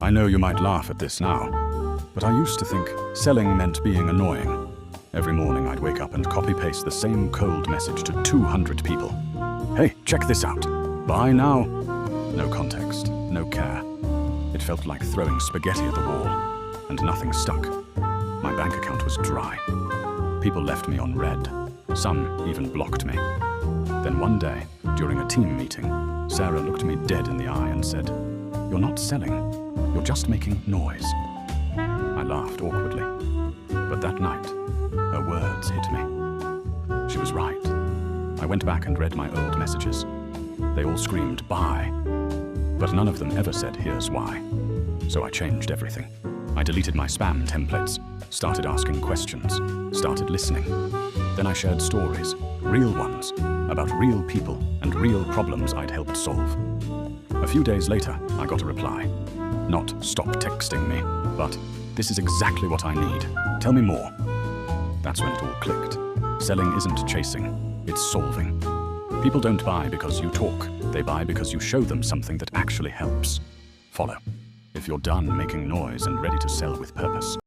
I know you might laugh at this now, but I used to think selling meant being annoying. Every morning I'd wake up and copy-paste the same cold message to 200 people. Hey, check this out. Buy now. No context, no care. It felt like throwing spaghetti at the wall, and nothing stuck. My bank account was dry. People left me on red. Some even blocked me. Then one day, during a team meeting, Sarah looked me dead in the eye and said, "You're not selling, you're just making noise." I laughed awkwardly, but that night, her words hit me. She was right. I went back and read my old messages. They all screamed, "Buy," but none of them ever said, "Here's why." So I changed everything. I deleted my spam templates, started asking questions, started listening. Then I shared stories, real ones, about real people and real problems I'd helped solve. A few days later, I got a reply. Not "Stop texting me," but "This is exactly what I need. Tell me more." That's when it all clicked. Selling isn't chasing, it's solving. People don't buy because you talk. They buy because you show them something that actually helps. Follow, if you're done making noise and ready to sell with purpose.